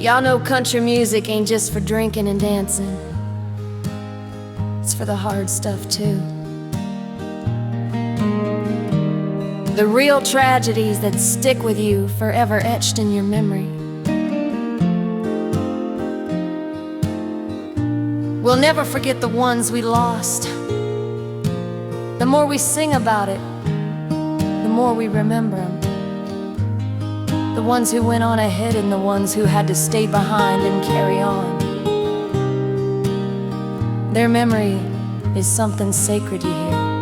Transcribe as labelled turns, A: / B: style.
A: Y'all know country music ain't just for drinking and dancing. It's for the hard stuff too. The real tragedies that stick with you, forever etched in your memory. We'll never forget the ones we lost. The more we sing about it, the more we remember them. The ones who went on ahead and the ones who had to stay behind and carry on. Their memory is something sacred, you hear.